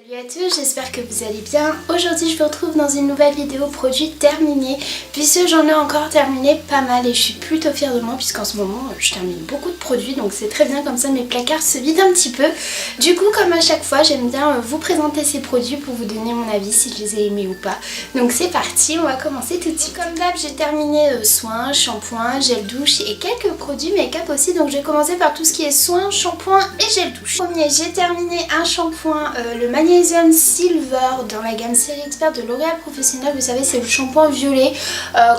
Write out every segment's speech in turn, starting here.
Salut à tous, j'espère que vous allez bien. Aujourd'hui je vous retrouve dans une nouvelle vidéo produit terminée, puisque j'en ai encore terminé pas mal et je suis plutôt fière de moi puisqu'en ce moment je termine beaucoup de produits, donc c'est très bien, comme ça mes placards se vident un petit peu. Du coup, comme à chaque fois, j'aime bien vous présenter ces produits pour vous donner mon avis si je les ai aimés ou pas. Donc c'est parti, on va commencer tout de suite. Comme d'hab, j'ai terminé soins, shampoing, gel douche et quelques produits make-up aussi, donc je vais commencer par tout ce qui est soins, shampoing et gel douche. Premier, j'ai terminé un shampoing, le Magnesium Silver dans la gamme Série Expert de L'Oréal Professionnel. Vous savez, c'est le shampoing violet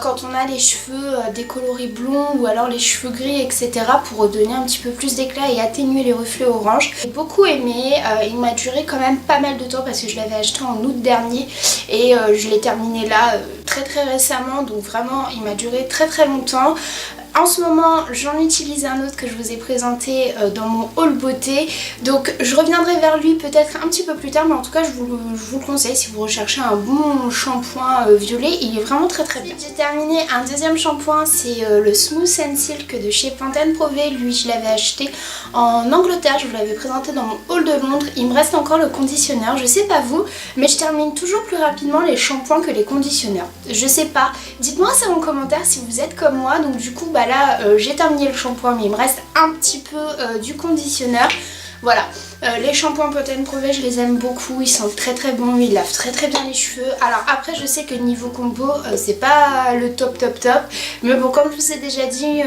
quand on a les cheveux décolorés blonds ou alors les cheveux gris, etc., pour donner un petit peu plus d'éclat et atténuer les reflets orange. J'ai beaucoup aimé, il m'a duré quand même pas mal de temps parce que je l'avais acheté en août dernier et je l'ai terminé là très récemment, donc vraiment il m'a duré très longtemps. En ce moment, j'en utilise un autre que je vous ai présenté dans mon haul beauté, donc je reviendrai vers lui peut-être un petit peu plus tard, mais en tout cas je vous le conseille si vous recherchez un bon shampoing violet, il est vraiment très bien. J'ai terminé un deuxième shampoing, c'est le Smooth and Silk de chez Pantene Pro V. Lui je l'avais acheté en Angleterre, je vous l'avais présenté dans mon haul de Londres. Il me reste encore le conditionneur, je sais pas vous, mais je termine toujours plus rapidement les shampoings que les conditionneurs. Je sais pas, dites-moi ça en commentaire si vous êtes comme moi. Donc du coup là j'ai terminé le shampoing, mais il me reste un petit peu du conditionneur. Voilà, les shampoings Pantene Pro V, je les aime beaucoup, ils sentent très bons, ils lavent très bien les cheveux. Alors après je sais que niveau combo c'est pas le top, mais bon, comme je vous ai déjà dit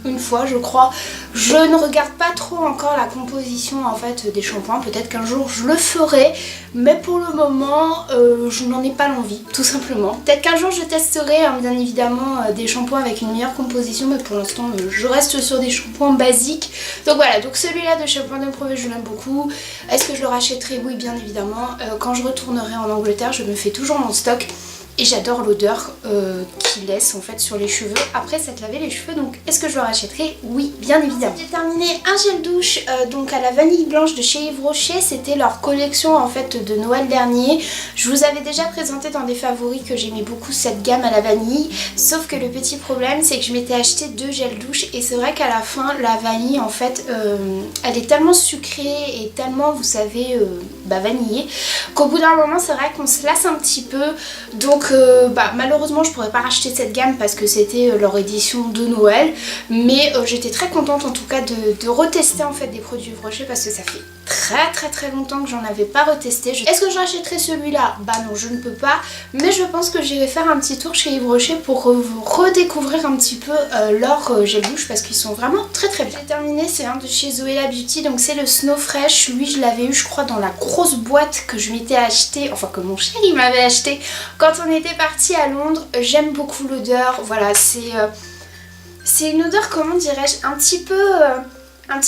une fois je crois, je ne regarde pas trop encore la composition en fait des shampoings. Peut-être qu'un jour je le ferai, mais pour le moment je n'en ai pas l'envie, tout simplement. Peut-être qu'un jour je testerai bien évidemment des shampoings avec une meilleure composition, mais pour l'instant je reste sur des shampoings basiques. Donc voilà, donc celui-là de chez Pantene Pro V, je l'aime beaucoup. Est-ce que je le rachèterai? Oui, bien évidemment. Quand je retournerai en Angleterre, je me fais toujours mon stock. Et j'adore l'odeur qu'il laisse en fait sur les cheveux après s'être lavé les cheveux. Donc est-ce que je le rachèterai? Oui, bien évidemment. J'ai terminé un gel douche donc à la vanille blanche de chez Yves Rocher. C'était leur collection en fait de Noël dernier. Je vous avais déjà présenté dans des favoris que j'aimais beaucoup cette gamme à la vanille. Sauf que le petit problème, c'est que je m'étais acheté 2 gels douche. Et c'est vrai qu'à la fin, la vanille en fait, elle est tellement sucrée et tellement, vous savez, vanillée, qu'au bout d'un moment, c'est vrai qu'on se lasse un petit peu. Donc malheureusement je pourrais pas racheter cette gamme parce que c'était leur édition de Noël, mais j'étais très contente en tout cas de retester en fait des produits Yves Rocher parce que ça fait très longtemps que j'en avais pas retesté. Est-ce que je rachèterai celui-là? Bah non, je ne peux pas, mais je pense que j'irai faire un petit tour chez Yves Rocher pour redécouvrir un petit peu leur gel douche parce qu'ils sont vraiment très bien. J'ai terminé, c'est un de chez Zoella Beauty, donc c'est le Snow Fresh. Lui je l'avais eu je crois dans la grosse boîte que je m'étais acheté, enfin que mon chéri m'avait acheté quand on était parti à Londres. J'aime beaucoup l'odeur, voilà, c'est une odeur, comment dirais-je, un petit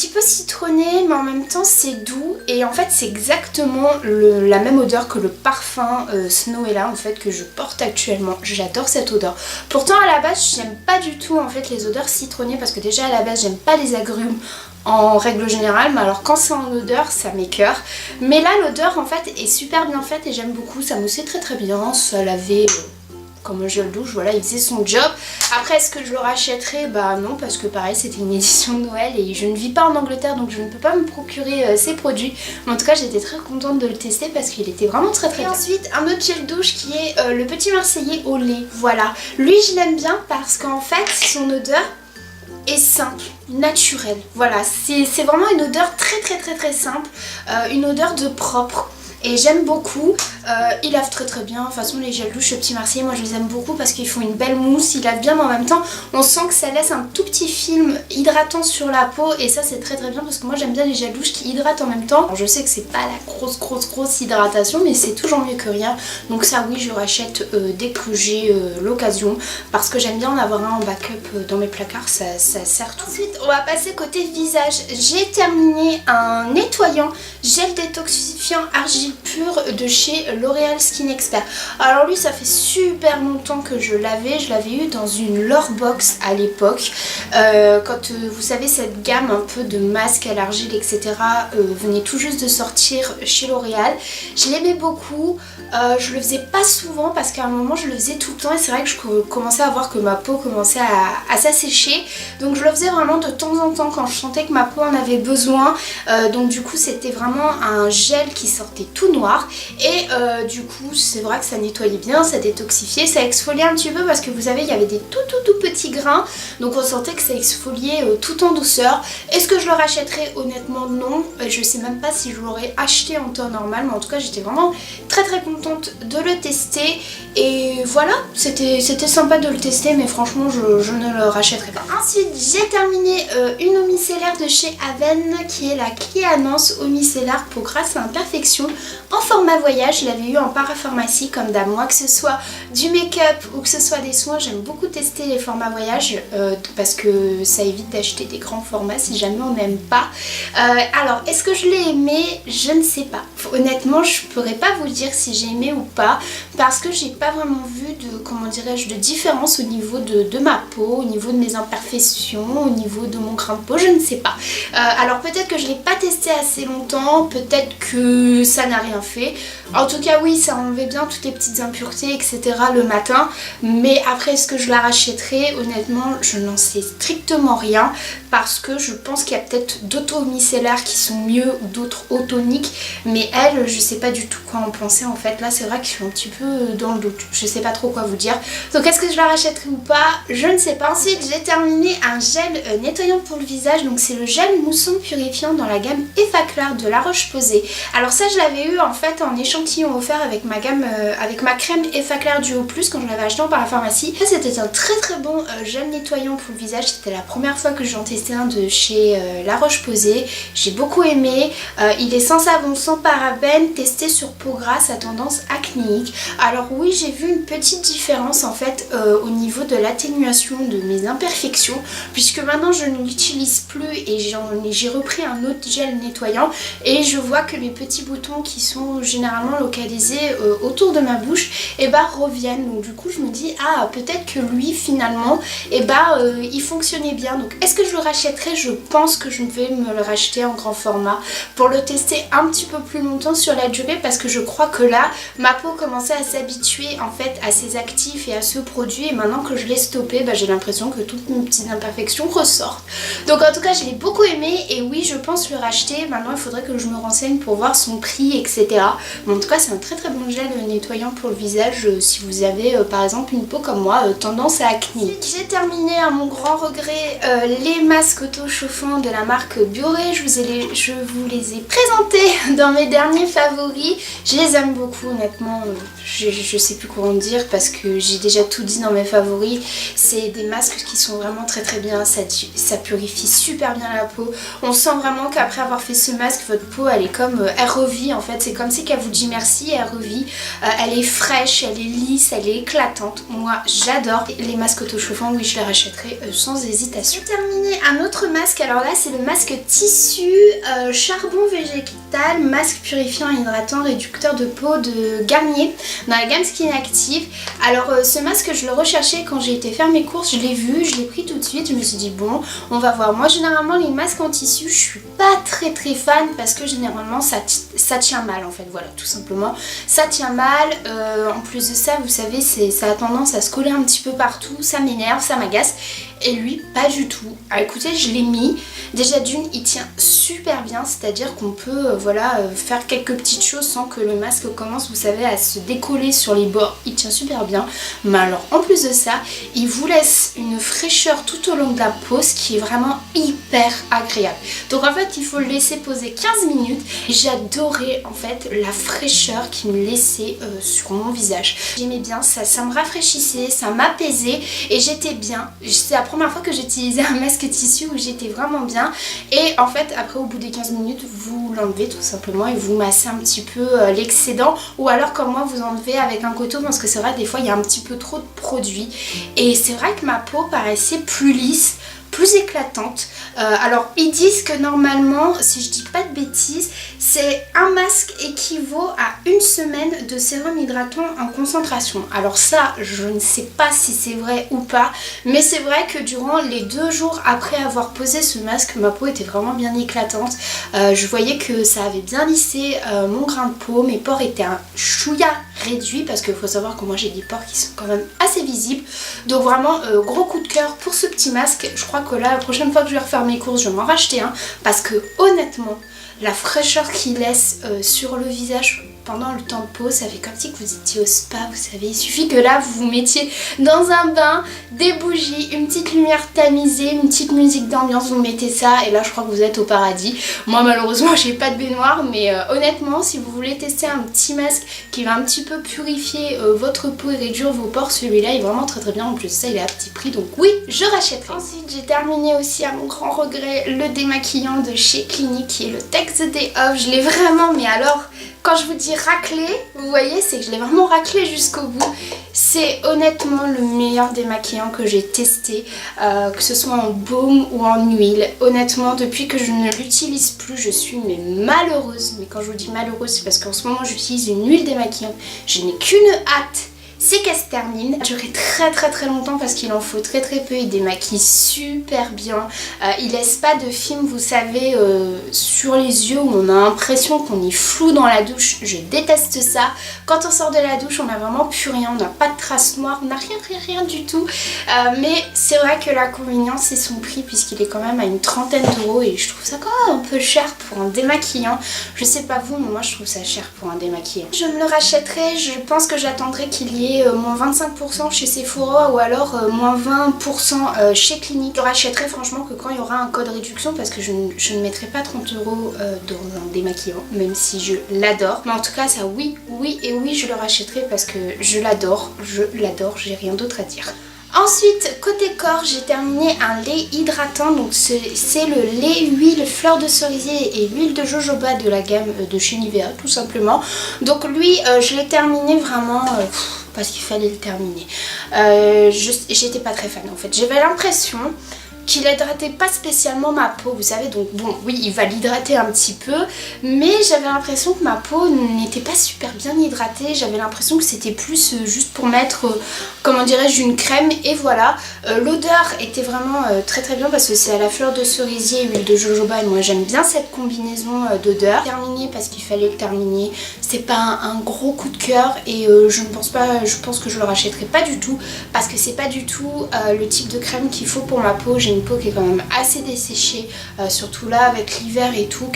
peu citronnée, mais en même temps c'est doux, et en fait c'est exactement la même odeur que le parfum Snowella en fait que je porte actuellement. J'adore cette odeur. Pourtant à la base j'aime pas du tout en fait les odeurs citronnées parce que déjà à la base j'aime pas les agrumes en règle générale, mais alors quand c'est en odeur ça m'écœure. Mais là l'odeur en fait est super bien faite et j'aime beaucoup, ça moussait très bien, ça lavait comme un gel douche, voilà, il faisait son job. Après est-ce que je le rachèterai? Bah non, parce que pareil c'était une édition de Noël et je ne vis pas en Angleterre, donc je ne peux pas me procurer ces produits. Mais en tout cas j'étais très contente de le tester parce qu'il était vraiment très bien. Ensuite un autre gel douche qui est le Petit Marseillais au lait, voilà. Lui je l'aime bien parce qu'en fait son odeur est simple, naturelle, voilà, c'est vraiment une odeur très simple, une odeur de propre. Et j'aime beaucoup, ils lavent très bien. De toute façon les gels douche Petit Marseillais, moi je les aime beaucoup parce qu'ils font une belle mousse, ils lavent bien, mais en même temps on sent que ça laisse un tout petit film hydratant sur la peau. Et ça c'est très bien parce que moi j'aime bien les gels douche qui hydratent en même temps. Alors, je sais que c'est pas la grosse hydratation, mais c'est toujours mieux que rien. Donc ça oui, je rachète dès que j'ai l'occasion parce que j'aime bien en avoir un en backup dans mes placards, ça sert tout. Ensuite on va passer côté visage. J'ai terminé un nettoyant gel détoxifiant argile pure de chez L'Oréal Skin Expert. Alors lui ça fait super longtemps que je l'avais eu dans une Lore Box à l'époque. Quand vous savez cette gamme un peu de masques à l'argile etc. Venait tout juste de sortir chez L'Oréal. Je l'aimais beaucoup. Je le faisais pas souvent parce qu'à un moment je le faisais tout le temps et c'est vrai que je commençais à voir que ma peau commençait à s'assécher. Donc je le faisais vraiment de temps en temps quand je sentais que ma peau en avait besoin. Donc du coup c'était vraiment un gel qui sortait tout noir et du coup c'est vrai que ça nettoyait bien, ça détoxifiait, ça exfoliait un petit peu parce que vous savez il y avait des tout petits grains. Donc on sentait que ça exfoliait tout en douceur. Est-ce que je le rachèterais? Honnêtement non. Je sais même pas si je l'aurais acheté en temps normal mais en tout cas j'étais vraiment très contente de le tester et voilà, c'était sympa de le tester mais franchement je ne le rachèterai pas. Ensuite j'ai terminé une eau micellaire de chez Aven qui est la Cléanance eau micellaire pour grâce à imperfection en format voyage. Je l'avais eu en parapharmacie comme d'hab. Moi que ce soit du make-up ou que ce soit des soins, j'aime beaucoup tester les formats voyage parce que ça évite d'acheter des grands formats si jamais on n'aime pas. Alors est-ce que je l'ai aimé? Je ne sais pas. Honnêtement je pourrais pas vous dire si j'ai aimé ou pas parce que j'ai pas vraiment vu de, comment dirais-je, de différence au niveau de ma peau, au niveau de mes imperfections, au niveau de mon grain de peau, je ne sais pas. Alors peut-être que je l'ai pas testé assez longtemps, peut-être que ça n'a rien fait. En tout cas oui, ça enlevait bien toutes les petites impuretés etc. le matin, mais après est-ce que je la rachèterai? Honnêtement je n'en sais strictement rien parce que je pense qu'il y a peut-être d'autres eaux micellaires qui sont mieux ou d'autres eaux toniques, mais elle je sais pas du tout quoi en penser en fait. Là c'est vrai que je suis un petit peu dans le doute, je sais pas trop quoi vous dire. Donc est-ce que je la rachèterai ou pas? Je ne sais pas. Ensuite j'ai terminé un gel nettoyant pour le visage, donc c'est le gel moussant purifiant dans la gamme Effaclar de La Roche-Posay. Alors ça je l'avais eu en fait en échantillon offert avec ma gamme, avec ma crème Effaclar Duo Plus quand je l'avais acheté en parapharmacie. Ça c'était un très bon gel nettoyant pour le visage, c'était la première fois que j'en testais un de chez La Roche-Posay. J'ai beaucoup aimé, il est sans savon, sans parabènes, testé sur peau grasse à tendance acnéique. Alors oui j'ai vu une petite différence en fait au niveau de l'atténuation de mes imperfections puisque maintenant je ne l'utilise plus et j'ai repris un autre gel nettoyant et je vois que mes petits boutons qui sont généralement localisés autour de ma bouche et bah reviennent. Donc du coup je me dis ah peut-être que lui finalement et bah il fonctionnait bien. Donc est-ce que je le rachèterai? Je pense que je vais me le racheter en grand format pour le tester un petit peu plus longtemps sur la durée parce que je crois que là ma peau commençait à s'habituer en fait à ces actifs et à ce produit et maintenant que je l'ai stoppé bah, j'ai l'impression que toutes mes petites imperfections ressortent. Donc en tout cas je l'ai beaucoup aimé et oui je pense le racheter. Maintenant il faudrait que je me renseigne pour voir son prix etc. Mais en tout cas c'est un très bon gel nettoyant pour le visage si vous avez par exemple une peau comme moi tendance à acné. J'ai terminé à mon grand regret les masques auto-chauffants de la marque Bioré. Je vous les ai présentés dans mes derniers favoris. Je les aime beaucoup honnêtement. Je sais plus quoi en dire parce que j'ai déjà tout dit dans mes favoris. C'est des masques qui sont vraiment très bien, ça purifie super bien la peau. On sent vraiment qu'après avoir fait ce masque, votre peau elle est comme, elle revit en fait, c'est comme si qu'elle vous dit merci et elle revit. Elle est fraîche, elle est lisse, elle est éclatante. Moi j'adore les masques auto-chauffants, oui je les rachèterai sans hésitation. J'ai terminé un autre masque, alors là c'est le masque tissu charbon végétal, masque purifiant, hydratant, réducteur de peau de Garnier dans la gamme Skin Active. Alors ce masque je le recherchais quand j'ai été faire mes courses, je l'ai vu, je l'ai pris tout de suite, je me suis dit bon on va voir. Moi généralement les masques en tissu je suis pas très fan parce que généralement ça tient mal en fait, voilà tout simplement ça tient mal. En plus de ça vous savez ça a tendance à se coller un petit peu partout, ça m'énerve, ça m'agace et lui pas du tout. Alors écoutez je l'ai mis, déjà d'une il tient super bien, c'est à dire qu'on peut voilà faire quelques petites choses sans que le masque commence vous savez à se décoller sur les bords, il tient super bien. Mais alors en plus de ça il vous laisse une fraîcheur tout au long de la peau ce qui est vraiment hyper agréable. Donc en fait il faut le laisser poser 15 minutes et j'adorais en fait la fraîcheur qu'il me laissait sur mon visage. J'aimais bien ça me rafraîchissait, ça m'apaisait et j'étais bien. C'est la première fois que j'utilisais un masque tissu où j'étais vraiment bien et en fait après au bout des 15 minutes vous l'enlevez tout simplement et vous massez un petit peu l'excédent ou alors comme moi vous enlevez avec un coton parce que c'est vrai des fois il y a un petit peu trop de produits et c'est vrai que ma peau paraissait plus lisse, plus éclatante. Alors ils disent que normalement, si je dis pas de bêtises, c'est un masque équivaut à une semaine de sérum hydratant en concentration. Alors ça, je ne sais pas si c'est vrai ou pas, mais c'est vrai que durant les 2 jours après avoir posé ce masque, ma peau était vraiment bien éclatante. Je voyais que ça avait bien lissé mon grain de peau, mes pores étaient un chouïa réduits parce qu'il faut savoir que moi j'ai des pores qui sont quand même assez visibles. Donc vraiment gros coup de cœur pour ce petit masque. Je crois que là la prochaine fois que je vais refaire mes courses, je vais m'en racheter un parce que honnêtement la fraîcheur qu'il laisse sur le visage pendant le temps de pause, ça fait comme si vous étiez au spa, vous savez. Il suffit que là vous vous mettiez dans un bain, des bougies, une petite lumière tamisée, une petite musique d'ambiance, vous mettez ça et là je crois que vous êtes au paradis. Moi malheureusement j'ai pas de baignoire, mais honnêtement si vous voulez tester un petit masque qui va un petit peu purifier votre peau et réduire vos pores, celui-là est vraiment très très bien. En plus ça il est à petit prix, donc oui je rachèterai. Ensuite j'ai terminé aussi à mon grand regret le démaquillant de chez Clinique qui est le Take the Day Off. Je l'ai vraiment, mais alors quand je vous dis raclé, vous voyez, c'est que je l'ai vraiment raclé jusqu'au bout. C'est honnêtement le meilleur démaquillant que j'ai testé, que ce soit en baume ou en huile. Honnêtement, depuis que je ne l'utilise plus, je suis malheureuse. Mais quand je vous dis malheureuse, c'est parce qu'en ce moment j'utilise une huile démaquillante. Je n'ai qu'une hâte, c'est qu'elle se termine. Ça a duré très longtemps parce qu'il en faut très peu. Il démaquille super bien. Il laisse pas de film, vous savez, sur les yeux où on a l'impression qu'on est flou dans la douche. Je déteste ça. Quand on sort de la douche, on n'a vraiment plus rien. On n'a pas de traces noires, on n'a rien du tout. Mais c'est vrai que l'inconvénient c'est son prix puisqu'il est quand même à une 30aine d'euros et je trouve ça quand même un peu cher pour un démaquillant. Je sais pas vous, mais moi je trouve ça cher pour un démaquillant. Je me le rachèterai. Je pense que j'attendrai qu'il y ait moins 25% chez Sephora ou alors moins 20% chez Clinique. Je rachèterai franchement que quand il y aura un code réduction parce que je ne mettrai pas 30 euros dans un démaquillant, même si je l'adore. Mais en tout cas ça oui je le rachèterai parce que je l'adore, j'ai rien d'autre à dire. Ensuite, côté corps, j'ai terminé un lait hydratant, donc c'est le lait huile fleur de cerisier et huile de jojoba de la gamme de chez Nivea tout simplement. Donc lui, je l'ai terminé vraiment parce qu'il fallait le terminer. J'étais pas très fan en fait, j'avais l'impression qu'il hydratait pas spécialement ma peau, vous savez, donc bon oui il va l'hydrater un petit peu, mais j'avais l'impression que ma peau n'était pas super bien hydratée, j'avais l'impression que c'était plus juste pour mettre, comment dirais-je, une crème et voilà. L'odeur était vraiment très bien parce que c'est à la fleur de cerisier et huile de jojoba et moi j'aime bien cette combinaison d'odeurs. Terminé parce qu'il fallait le terminer, c'est pas un gros coup de cœur et je pense que je le rachèterai pas du tout parce que c'est pas du tout le type de crème qu'il faut pour ma peau. J'ai une peau qui est quand même assez desséchée, surtout là avec l'hiver et tout,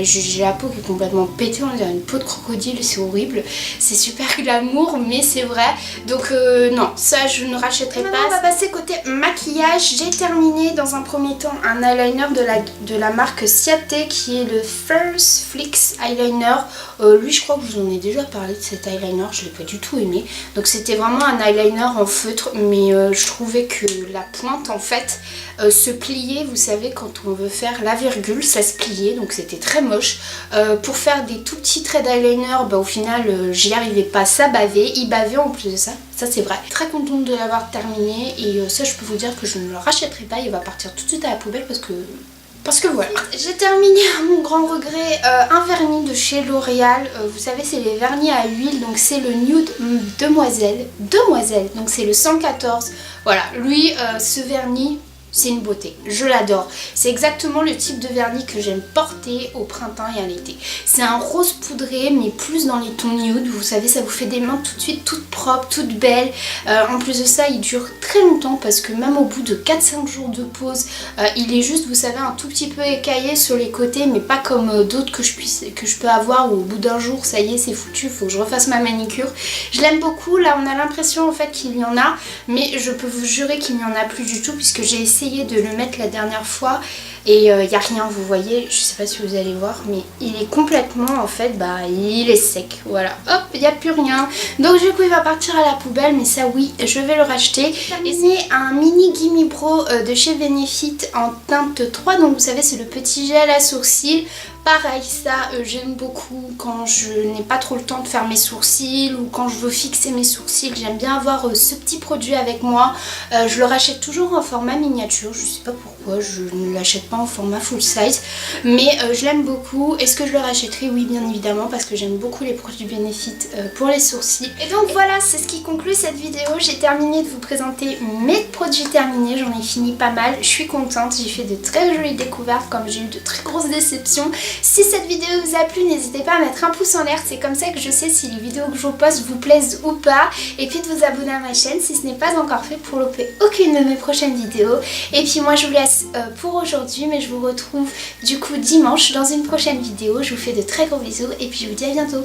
j'ai la peau qui est complètement pétée, on dirait une peau de crocodile, c'est horrible, c'est super glamour mais c'est vrai, donc non, ça je ne rachèterai pas. On va passer côté maquillage. J'ai terminé dans un premier temps un eyeliner de la marque Ciate qui est le First Flicks Eyeliner. Lui je crois que je vous en ai déjà parlé de cet eyeliner, je l'ai pas du tout aimé, donc c'était vraiment un eyeliner en feutre mais je trouvais que la pointe en fait se pliait, vous savez quand on veut faire la virgule ça se pliait, donc c'était très moche. Pour faire des tout petits traits d'eyeliner, au final j'y arrivais pas, ça bavait, il bavait en plus de ça c'est vrai. Très contente de l'avoir terminé et ça je peux vous dire que je ne le rachèterai pas, il va partir tout de suite à la poubelle parce que voilà. J'ai terminé à mon grand regret un vernis de chez L'Oréal. Vous savez c'est les vernis à huile, donc c'est le Nude Demoiselle, donc c'est le 114. Voilà, lui ce vernis c'est une beauté, je l'adore. C'est exactement le type de vernis que j'aime porter au printemps et à l'été. C'est un rose poudré mais plus dans les tons nude, vous savez ça vous fait des mains tout de suite toutes propres, toutes belles. En plus de ça il dure très longtemps parce que même au bout de 4-5 jours de pause il est juste, vous savez, un tout petit peu écaillé sur les côtés mais pas comme d'autres que je peux avoir où au bout d'un jour ça y est c'est foutu, il faut que je refasse ma manicure. Je l'aime beaucoup, là on a l'impression en fait qu'il y en a mais je peux vous jurer qu'il n'y en a plus du tout puisque j'ai essayé de le mettre la dernière fois et il n'y a rien, vous voyez, je sais pas si vous allez voir mais il est complètement en fait, il est sec, voilà, hop, il n'y a plus rien, donc du coup il va partir à la poubelle mais ça oui, je vais le racheter. Et c'est un mini Gimme Pro de chez Benefit en teinte 3, donc vous savez c'est le petit gel à sourcils. pareil, ça j'aime beaucoup quand je n'ai pas trop le temps de faire mes sourcils ou quand je veux fixer mes sourcils. J'aime bien avoir ce petit produit avec moi. Je le rachète toujours en format miniature, je sais pas pourquoi, je ne l'achète pas en format full size, mais je l'aime beaucoup. Est-ce que je le rachèterai? Oui, bien évidemment, parce que j'aime beaucoup les produits Benefit pour les sourcils. Et donc voilà, c'est ce qui conclut cette vidéo. J'ai terminé de vous présenter mes produits terminés, j'en ai fini pas mal, je suis contente, j'ai fait de très jolies découvertes comme j'ai eu de très grosses déceptions. Si cette vidéo vous a plu, n'hésitez pas à mettre un pouce en l'air, c'est comme ça que je sais si les vidéos que je vous poste vous plaisent ou pas. Et puis de vous abonner à ma chaîne si ce n'est pas encore fait pour louper aucune de mes prochaines vidéos. Et puis moi je vous laisse pour aujourd'hui, mais je vous retrouve du coup dimanche dans une prochaine vidéo. Je vous fais de très gros bisous et puis je vous dis à bientôt.